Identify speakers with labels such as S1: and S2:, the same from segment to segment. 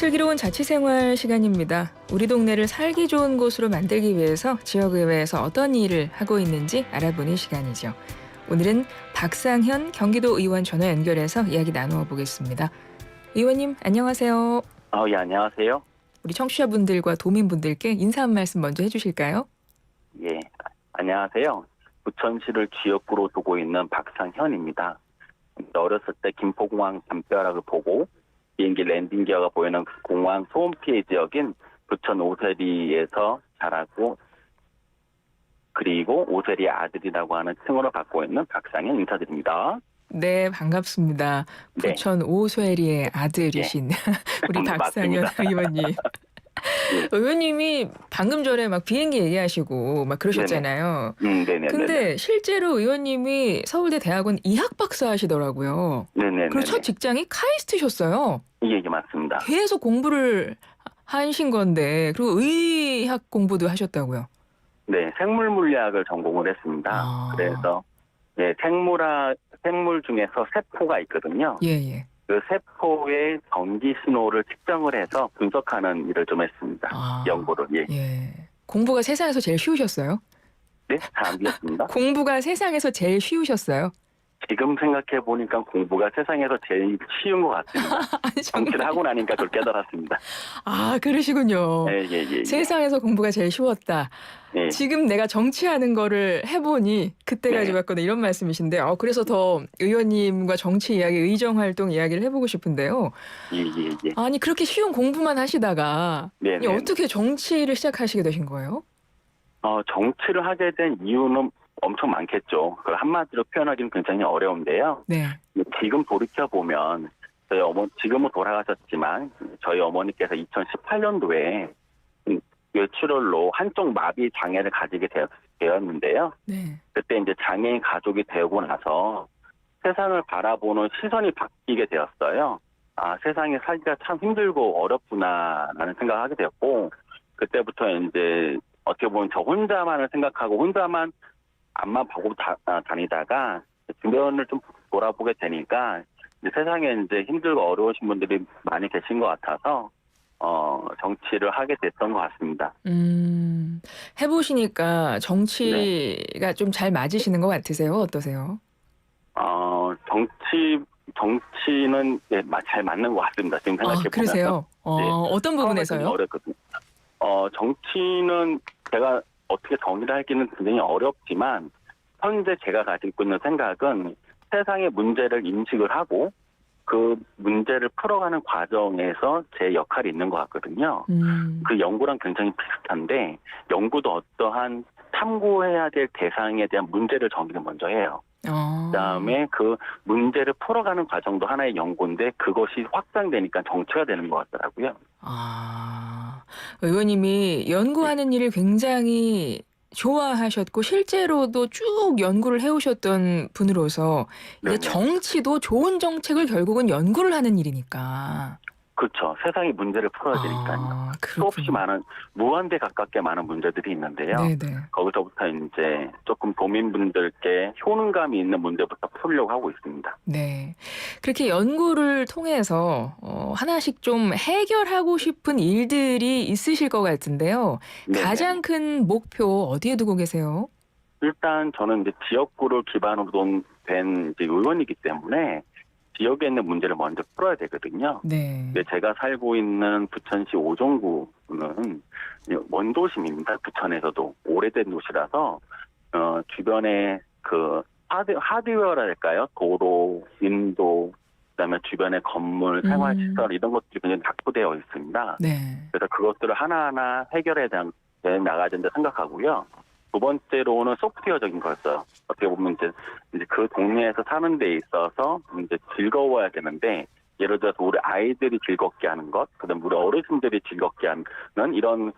S1: 슬기로운 자취생활 시간입니다. 우리 동네를 살기 좋은 곳으로 만들기 위해서 지역의회에서 어떤 일을 하고 있는지 알아보는 시간이죠. 오늘은 박상현 경기도 의원 전화 연결해서 이야기 나누어 보겠습니다. 의원님 안녕하세요.
S2: 예, 안녕하세요.
S1: 우리 청취자분들과 도민분들께 인사 한 말씀 먼저 해주실까요?
S2: 예, 안녕하세요. 부천시를 지역구로 두고 있는 박상현입니다. 어렸을 때 김포공항 담벼락을 보고 비행기 랜딩 기어가 보이는 공항 소음 피해 지역인 부천 오세리에서 자라고, 그리고 오세리의 아들이라고 하는 칭호를 갖고 있는 박상현 인사드립니다.
S1: 네, 반갑습니다.
S2: 네.
S1: 부천 오쇠리의 아들이신 우리 박상현
S2: 맞습니다.
S1: 의원님. 의원님이 방금 전에 막 비행기 얘기하시고 막 그러셨잖아요.
S2: 네네.
S1: 근데 실제로 의원님이 서울대 대학원 이학 박사 하시더라고요.
S2: 네네.
S1: 그리고 첫 직장이 카이스트셨어요.
S2: 예, 맞습니다.
S1: 계속 공부를 하신 건데, 그리고 의학 공부도 하셨다고요.
S2: 네, 생물 물리학을 전공을 했습니다.
S1: 아.
S2: 그래서 생물 중에서 세포가 있거든요.
S1: 예.
S2: 그 세포의 전기 신호를 측정을 해서 분석하는 일을 좀 했습니다.
S1: 아.
S2: 연구를.
S1: 예. 공부가 세상에서 제일 쉬우셨어요?
S2: 네, 잘 안 되었습니다.
S1: 공부가 세상에서 제일 쉬우셨어요?
S2: 지금 생각해 보니까 공부가 세상에서 제일 쉬운 것 같습니다.
S1: 아니,
S2: 정치를 하고 나니까 그걸 깨달았습니다.
S1: 아, 그러시군요.
S2: 예.
S1: 세상에서 공부가 제일 쉬웠다.
S2: 예.
S1: 지금 내가 정치하는 거를 해보니 그때가
S2: 네.
S1: 좋았거든, 이런 말씀이신데, 그래서 더 의원님과 정치 이야기, 의정활동 이야기를 해보고 싶은데요.
S2: 예.
S1: 아니, 그렇게 쉬운 공부만 하시다가
S2: 네네.
S1: 어떻게 정치를 시작하시게 되신 거예요?
S2: 정치를 하게 된 이유는 엄청 많겠죠. 그걸 한마디로 표현하기는 굉장히 어려운데요.
S1: 네.
S2: 지금 돌이켜 보면 지금은 돌아가셨지만 저희 어머니께서 2018년도에 뇌출혈로 한쪽 마비 장애를 가지게 되었는데요.
S1: 네.
S2: 그때 이제 장애인 가족이 되고 나서 세상을 바라보는 시선이 바뀌게 되었어요. 세상에 살기가 참 힘들고 어렵구나라는 생각을 하게 되었고, 그때부터 이제 어떻게 보면 저 혼자만을 생각하고 혼자만 앞만 보고 다니다가 주변을 좀 돌아보게 되니까 이제 세상에 이제 힘들고 어려우신 분들이 많이 계신 것 같아서 정치를 하게 됐던 것 같습니다.
S1: 해보시니까 정치가 좀 잘 맞으시는 것 같으세요? 어떠세요?
S2: 정치는 잘 맞는 것 같습니다. 지금 생각해 보면.
S1: 그러세요? 어떤 부분에서요?
S2: 어렵거든요. 정치는 제가 어떻게 정의를 하기는 굉장히 어렵지만, 현재 제가 가지고 있는 생각은 세상의 문제를 인식을 하고 그 문제를 풀어가는 과정에서 제 역할이 있는 것 같거든요. 그 연구랑 굉장히 비슷한데, 연구도 어떠한 탐구해야 될 대상에 대한 문제를 정의를 먼저 해요. 그다음에 그 문제를 풀어가는 과정도 하나의 연구인데, 그것이 확장되니까 정치가 되는 것 같더라고요.
S1: 의원님이 연구하는 일을 굉장히 좋아하셨고 실제로도 쭉 연구를 해오셨던 분으로서 이제
S2: 네네.
S1: 정치도 좋은 정책을 결국은 연구를 하는 일이니까.
S2: 그렇죠. 세상의 문제를 풀어야 되니까요. 수없이
S1: 그렇군요.
S2: 많은, 무한대 가깝게 많은 문제들이 있는데요.
S1: 네네.
S2: 거기서부터 이제 조금 도민분들께 효능감이 있는 문제부터 풀려고 하고 있습니다.
S1: 네. 그렇게 연구를 통해서 하나씩 좀 해결하고 싶은 일들이 있으실 것 같은데요.
S2: 네네.
S1: 가장 큰 목표 어디에 두고 계세요?
S2: 일단 저는 이제 지역구를 기반으로 된 이제 의원이기 때문에 지역에 있는 문제를 먼저 풀어야 되거든요.
S1: 네.
S2: 근데 제가 살고 있는 부천시 오정구는 원도심입니다. 부천에서도 오래된 도시라서 주변에 그 하드웨어라 할까요? 도로, 인도, 그다음에 주변의 건물, 생활시설 이런 것들이 굉장히 낙후되어 있습니다.
S1: 네.
S2: 그래서 그것들을 하나하나 해결해 나가야 된다 생각하고요. 두 번째로는 소프트웨어적인 거였어요. 어떻게 보면 이제 그 동네에서 사는 데 있어서 이제 즐거워야 되는데, 예를 들어서 우리 아이들이 즐겁게 하는 것, 그다음 우리 어르신들이 즐겁게 하는 이런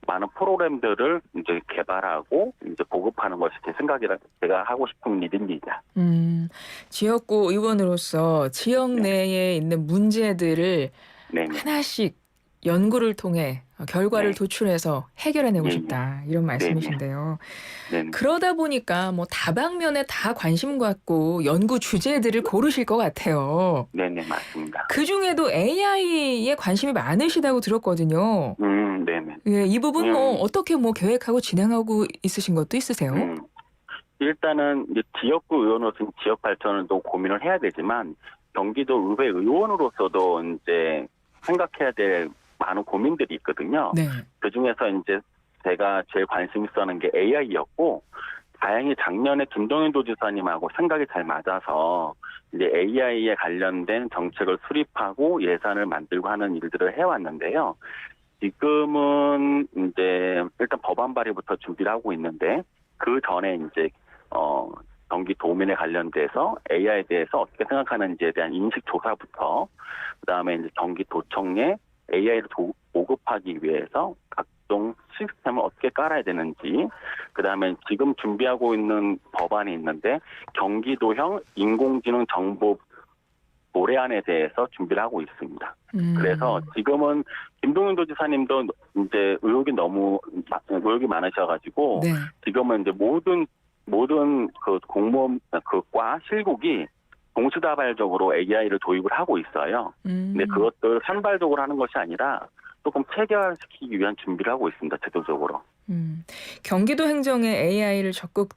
S2: 많은 프로그램들을 이제 개발하고 이제 보급하는 것이 제 생각이라 제가 하고 싶은 일입니다.
S1: 지역구 의원으로서 지역 내에 있는 문제들을
S2: 네네.
S1: 하나씩 연구를 통해 결과를
S2: 네.
S1: 도출해서 해결해내고
S2: 예, 예.
S1: 싶다. 이런
S2: 네네.
S1: 말씀이신데요.
S2: 네네.
S1: 그러다 보니까 뭐 다방면에 다 관심 갖고 연구 주제들을 고르실 것 같아요.
S2: 네네, 맞습니다.
S1: 그중에도 AI에 관심이 많으시다고 들었거든요.
S2: 네네.
S1: 예, 이 부분 뭐
S2: 음,
S1: 어떻게 뭐 계획하고 진행하고 있으신 것도 있으세요?
S2: 음. 일단은 이제 지역구 의원으로서 지역 발전을 또 고민을 해야 되지만 경기도 의회 의원으로서도 이제 생각해야 될 많은 고민들이 있거든요.
S1: 네.
S2: 그 중에서 이제 제가 제일 관심 있어하는 게 AI였고, 다행히 작년에 김동연 도지사님하고 생각이 잘 맞아서 이제 AI에 관련된 정책을 수립하고 예산을 만들고 하는 일들을 해왔는데요. 지금은 이제 일단 법안 발의부터 준비를 하고 있는데, 그 전에 이제 경기 도민에 관련돼서 AI에 대해서 어떻게 생각하는지에 대한 인식 조사부터, 그다음에 이제 경기도청에 AI를 보급하기 위해서 각종 시스템을 어떻게 깔아야 되는지, 그다음에 지금 준비하고 있는 법안이 있는데 경기도형 인공지능 정보 모래안에 대해서 준비를 하고 있습니다. 그래서 지금은 김동연 도지사님도 이제 의혹이 많으셔가지고
S1: 네.
S2: 지금은 이제 모든 그 공무원 그과 실국이 동시다발적으로 AI를 도입을 하고 있어요. 근데 그것들 산발적으로 하는 것이 아니라 조금 체계화시키기 위한 준비를 하고 있습니다. 제도적으로.
S1: 경기도 행정에 AI를 적극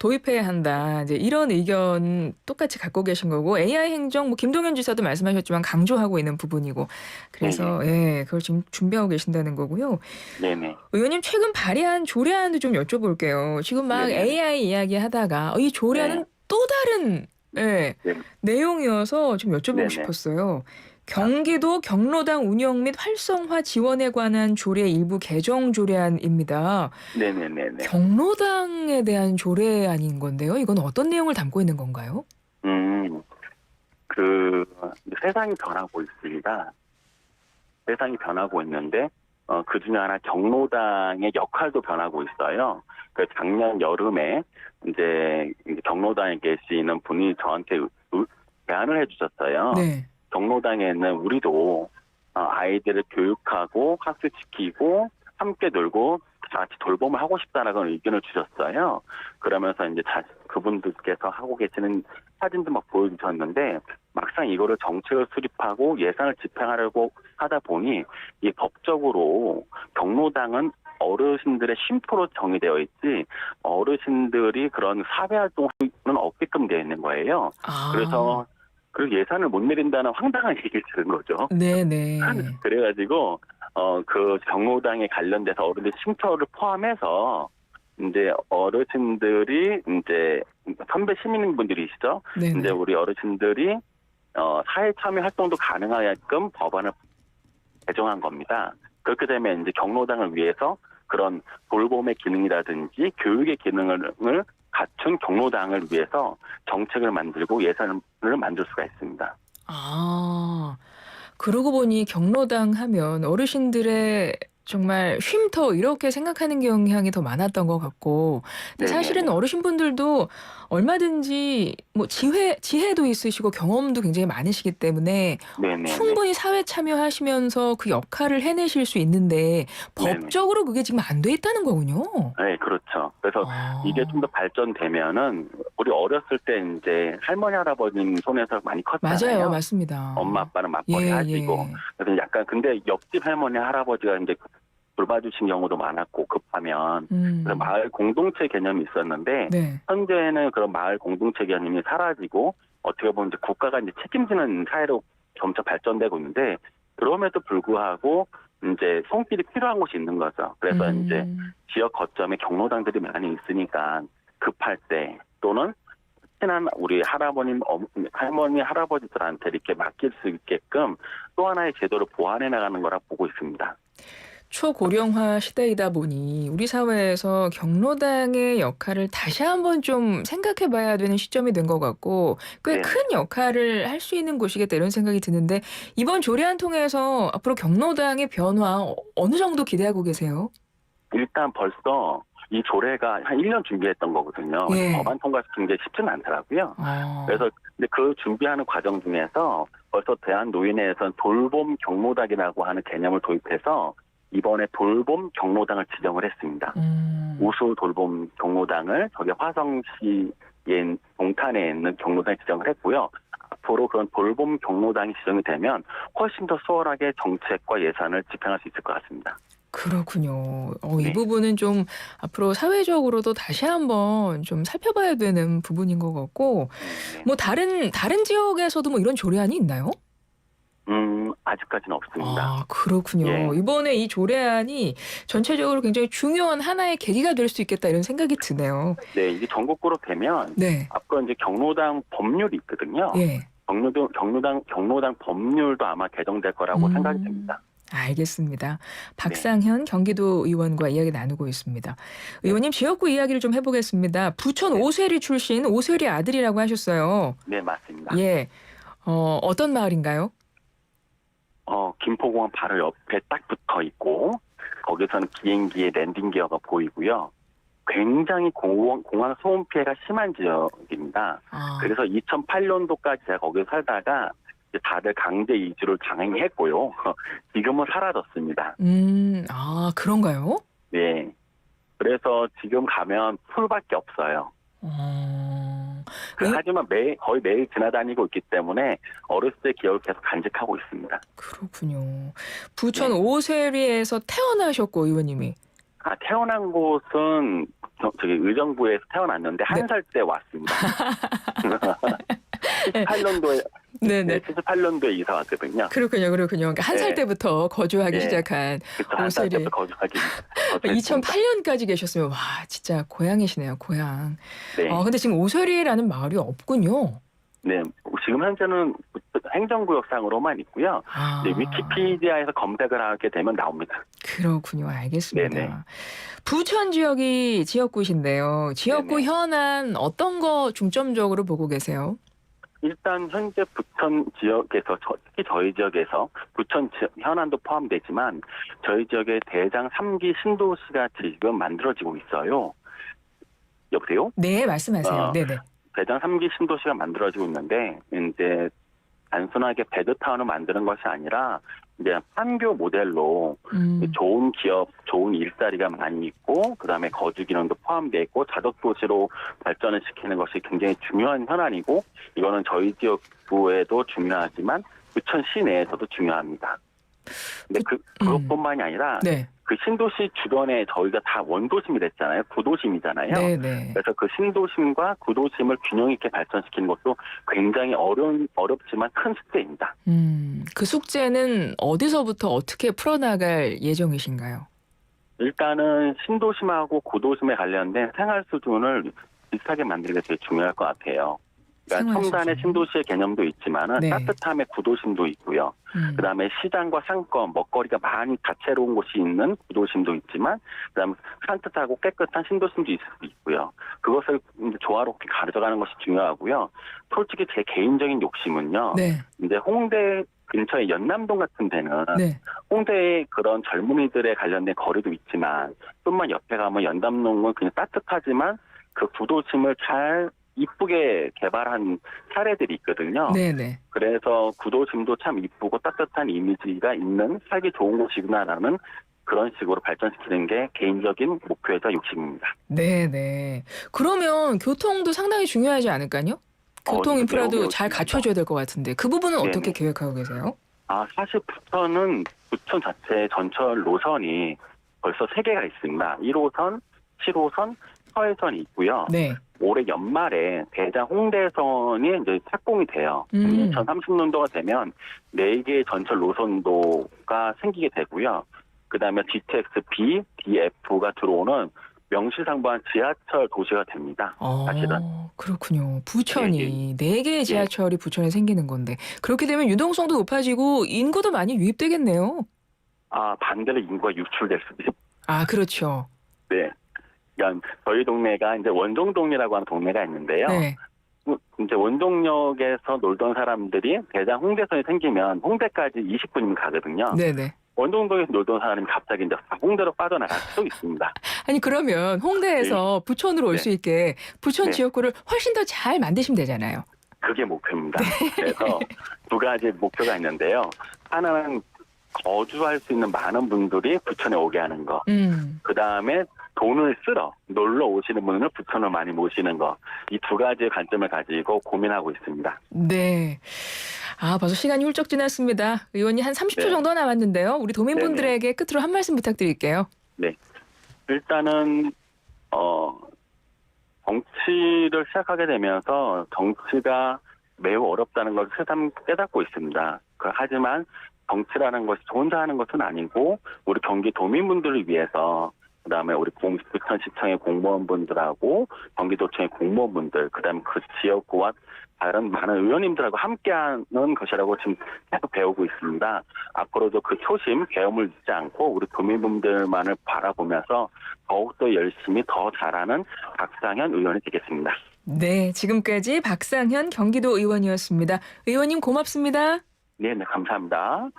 S1: 도입해야 한다. 이제 이런 의견 똑같이 갖고 계신 거고 AI 행정 뭐 김동연 지사도 말씀하셨지만 강조하고 있는 부분이고 그래서 예, 그걸 지금 준비하고 계신다는 거고요.
S2: 네네.
S1: 의원님 최근 발의한 조례안도 좀 여쭤볼게요. 지금 막
S2: 네네.
S1: AI 이야기하다가 이 조례안은
S2: 네.
S1: 또 다른 예,
S2: 네.
S1: 내용이어서 좀 여쭤보고
S2: 네네.
S1: 싶었어요. 경기도 경로당 운영 및 활성화 지원에 관한 조례 일부 개정 조례안입니다.
S2: 네네네네.
S1: 경로당에 대한 조례안인 건데요. 이건 어떤 내용을 담고 있는 건가요?
S2: 그 세상이 변하고 있습니다. 세상이 변하고 있는데 그 중에 하나 경로당의 역할도 변하고 있어요. 그 작년 여름에 이제 경로당에 계시는 분이 저한테 제안을 해주셨어요.
S1: 네.
S2: 경로당에는 우리도 아이들을 교육하고 학습시키고 함께 놀고 다 같이 돌봄을 하고 싶다라는 의견을 주셨어요. 그러면서 이제 그분들께서 하고 계시는 사진도 막 보여주셨는데 막상 이거를 정책을 수립하고 예산을 집행하려고 하다 보니 이 법적으로 경로당은 어르신들의 쉼터로 정의되어 있지 어르신들이 그런 사회활동은 없게끔 되어 있는 거예요.
S1: 아.
S2: 그래서 그 예산을 못 내린다는 황당한 얘기를 들은 거죠.
S1: 네네.
S2: 그래가지고 그 경로당에 관련돼서 어른들 쉼터를 포함해서 이제 어르신들이 이제 선배 시민분들이시죠.
S1: 네네.
S2: 이제 우리 어르신들이 사회 참여 활동도 가능하게끔 법안을 개정한 겁니다. 그렇게 되면 이제 경로당을 위해서 그런 돌봄의 기능이라든지 교육의 기능을 갖춘 경로당을 위해서 정책을 만들고 예산을 만들 수가 있습니다.
S1: 아. 그러고 보니 경로당 하면 어르신들의 정말 쉼터 이렇게 생각하는 경향이 더 많았던 것 같고 근데 사실은
S2: 네네네.
S1: 어르신분들도 얼마든지 뭐 지혜도 있으시고 경험도 굉장히 많으시기 때문에
S2: 네네네.
S1: 충분히 사회 참여하시면서 그 역할을 해내실 수 있는데
S2: 네네.
S1: 법적으로 그게 지금 안 돼 있다는 거군요.
S2: 네, 그렇죠. 그래서 이게 좀
S1: 아.
S2: 더 발전되면은 우리 어렸을 때 이제 할머니 할아버님 손에서 많이
S1: 맞아요.
S2: 컸잖아요.
S1: 맞습니다.
S2: 엄마 아빠는 맞벌이
S1: 예,
S2: 하시고.
S1: 예.
S2: 그래서 약간 근데 옆집 할머니 할아버지가 이제 돌봐주신 경우도 많았고 급하면 그래서
S1: 음.
S2: 마을 공동체 개념이 있었는데
S1: 네.
S2: 현재는 그런 마을 공동체 개념이 사라지고 어떻게 보면 이제 국가가 이제 책임지는 사회로 점차 발전되고 있는데 그럼에도 불구하고 이제 손길이 필요한 곳이 있는 거죠. 그래서 이제 지역 거점에 경로당들이 많이 있으니까 급할 때 또는 친한 우리 할머니, 할아버지들한테 이렇게 맡길 수 있게끔 또 하나의 제도를 보완해 나가는 거라 보고 있습니다.
S1: 초고령화 시대이다 보니 우리 사회에서 경로당의 역할을 다시 한번 좀 생각해 봐야 되는 시점이 된 것 같고 꽤
S2: 네.
S1: 큰 역할을 할 수 있는 곳이겠다 이런 생각이 드는데 이번 조례안 통해서 앞으로 경로당의 변화 어느 정도 기대하고 계세요?
S2: 일단 벌써 이 조례가 한 1년 준비했던 거거든요.
S1: 예.
S2: 법안 통과시키는 게 쉽지는 않더라고요.
S1: 어.
S2: 그래서 근데 그 준비하는 과정 중에서 벌써 대한노인회에서는 돌봄 경로당이라고 하는 개념을 도입해서 이번에 돌봄 경로당을 지정을 했습니다. 우수 돌봄 경로당을 저기 화성시의 동탄에 있는 경로당에 지정을 했고요. 앞으로 그런 돌봄 경로당이 지정이 되면 훨씬 더 수월하게 정책과 예산을 집행할 수 있을 것 같습니다.
S1: 그렇군요. 이
S2: 네.
S1: 부분은 좀 앞으로 사회적으로도 다시 한번 좀 살펴봐야 되는 부분인 것 같고,
S2: 네.
S1: 뭐 다른 지역에서도 뭐 이런 조례안이 있나요?
S2: 아직까지는 없습니다.
S1: 아, 그렇군요.
S2: 예.
S1: 이번에 이 조례안이 전체적으로 굉장히 중요한 하나의 계기가 될 수 있겠다 이런 생각이 드네요.
S2: 네, 이게 전국구로 되면
S1: 네.
S2: 앞으로 이제 경로당 법률이 있거든요.
S1: 예.
S2: 경로당 법률도 아마 개정될 거라고 생각이 됩니다.
S1: 알겠습니다. 박상현 경기도 의원과 이야기 나누고 있습니다. 의원님 지역구 이야기를 좀 해보겠습니다. 부천
S2: 네.
S1: 오세리 출신 오세리 아들이라고 하셨어요.
S2: 네, 맞습니다.
S1: 예. 어떤 마을인가요?
S2: 김포공항 바로 옆에 딱 붙어 있고 거기서는 비행기의 랜딩 기어가 보이고요. 굉장히 공항 소음 피해가 심한 지역입니다. 그래서 2008년도까지 제가 거기서 살다가 이제 다들 강제 이주를 강행했고요. 지금은 사라졌습니다.
S1: 그런가요?
S2: 네. 그래서 지금 가면 풀밖에 없어요. 하지만 거의 매일 지나다니고 있기 때문에 어렸을 때 기억을 계속 간직하고 있습니다.
S1: 그렇군요. 부천
S2: 네.
S1: 오세리에서 태어나셨고 의원님이.
S2: 태어난 곳은 저기 의정부에서 태어났는데
S1: 네.
S2: 1살 때 왔습니다. 78년도에
S1: 네네.
S2: 78년도에 이사 왔거든요.
S1: 그렇군요. 그러니까 한 살
S2: 네.
S1: 때부터 거주하기
S2: 네.
S1: 시작한
S2: 그쵸, 1살
S1: 오세리.
S2: 때부터 거주하기
S1: 2008년까지 계셨으면 와 진짜 고향이시네요. 고향.
S2: 네.
S1: 근데 지금 오세리라는 마을이 없군요.
S2: 네. 지금 현재는 행정구역상으로만 있고요. 네, 위키피디아에서 검색을 하게 되면 나옵니다.
S1: 그렇군요. 알겠습니다.
S2: 네네.
S1: 부천 지역이 지역구신데요. 지역구
S2: 네네.
S1: 현안 어떤 거 중점적으로 보고 계세요?
S2: 일단 현재 부천 지역에서 특히 저희 지역에서 부천 현안도 포함되지만 저희 지역에 대장 3기 신도시가 지금 만들어지고 있어요. 여보세요?
S1: 네, 말씀하세요. 네네.
S2: 대장 3기 신도시가 만들어지고 있는데 이제 단순하게 베드타운을 만드는 것이 아니라 이제 판교 모델로 좋은 기업, 좋은 일자리가 많이 있고 그다음에 거주 기능도 포함되어 있고 자덕 도시로 발전을 시키는 것이 굉장히 중요한 현안이고 이거는 저희 지역구에도 중요하지만 부천 시내에서도 중요합니다. 근데 그것뿐만이 아니라
S1: 네.
S2: 그 신도시 주변에 저희가 다 원도심이 됐잖아요. 구도심이잖아요.
S1: 네네.
S2: 그래서 그 신도심과 구도심을 균형 있게 발전시키는 것도 굉장히 어렵지만 큰 숙제입니다.
S1: 그 숙제는 어디서부터 어떻게 풀어나갈 예정이신가요?
S2: 일단은 신도심하고 구도심에 관련된 생활 수준을 비슷하게 만드는 게 제일 중요할 것 같아요. 그러니까 첨단의 신도시의 개념도 있지만은
S1: 네.
S2: 따뜻함의 구도심도 있고요. 그다음에 시장과 상권, 먹거리가 많이 다채로운 곳이 있는 구도심도 있지만 그다음에 산뜻하고 깨끗한 신도심도 있을 수 있고요. 그것을 이제 조화롭게 가져가는 것이 중요하고요. 솔직히 제 개인적인 욕심은요.
S1: 네.
S2: 이제 홍대 근처의 연남동 같은 데는
S1: 네.
S2: 홍대의 그런 젊은이들에 관련된 거리도 있지만 좀만 옆에 가면 연남동은 그냥 따뜻하지만 그 구도심을 잘 이쁘게 개발한 사례들이 있거든요.
S1: 네네.
S2: 그래서 구도심도 참 이쁘고 따뜻한 이미지가 있는 살기 좋은 곳이구나라는 그런 식으로 발전시키는 게 개인적인 목표이자 욕심입니다.
S1: 네네. 그러면 교통도 상당히 중요하지 않을까요? 교통 인프라도 잘 갖춰줘야 될 것 같은데 그 부분은 어떻게 계획하고 계세요?
S2: 사실 부천 자체 전철 노선이 벌써 3개가 있습니다. 1호선, 7호선, 서해선이 있고요.
S1: 네.
S2: 올해 연말에 대장 홍대선이 이제 착공이 돼요. 2030년도가 되면 4개의 전철 노선도가 생기게 되고요. 그다음에 GTX-B, DF가 들어오는 명실상부한 지하철 도시가 됩니다. 사실은.
S1: 그렇군요. 부천이 4개의 지하철이 부천에 생기는 건데 그렇게 되면 유동성도 높아지고 인구도 많이 유입되겠네요.
S2: 반대로 인구가 유출될 수도 있어요.
S1: 그렇죠.
S2: 네. 그러니까 저희 동네가 이제 원종동이라고 하는 동네가 있는데요.
S1: 네.
S2: 이제 원종역에서 놀던 사람들이 대장 홍대선이 생기면 홍대까지 20분이면 가거든요.
S1: 네네.
S2: 원정동에서 놀던 사람이 갑자기 이제 홍대로 빠져나갈 수도 있습니다.
S1: 아니 그러면 홍대에서 부천으로 올
S2: 네.
S1: 수 있게 부천
S2: 네.
S1: 지역구를 훨씬 더 잘 만드시면 되잖아요.
S2: 그게 목표입니다. 그래서 두 가지 목표가 있는데요. 하나는 거주할 수 있는 많은 분들이 부천에 오게 하는 거. 그 다음에 돈을 쓰러 놀러 오시는 분을 부천을 많이 모시는 거. 이 두 가지의 관점을 가지고 고민하고 있습니다.
S1: 네. 아, 벌써 시간이 훌쩍 지났습니다. 의원님 한 30초
S2: 네.
S1: 정도 남았는데요. 우리 도민분들에게 끝으로 한 말씀 부탁드릴게요.
S2: 네. 일단은 정치를 시작하게 되면서 정치가 매우 어렵다는 것을 새삼 깨닫고 있습니다. 하지만 정치라는 것이 저 혼자 하는 것은 아니고 우리 경기 도민분들을 위해서 그다음에 우리 부천시청의 공무원분들하고 경기도청의 공무원분들 그다음에 그 지역구와 다른 많은 의원님들하고 함께하는 것이라고 지금 계속 배우고 있습니다. 앞으로도 그 초심, 계엄을 잊지 않고 우리 도민분들만을 바라보면서 더욱더 열심히 더 잘하는 박상현 의원이 되겠습니다.
S1: 네, 지금까지 박상현 경기도 의원이었습니다. 의원님 고맙습니다.
S2: 네, 감사합니다.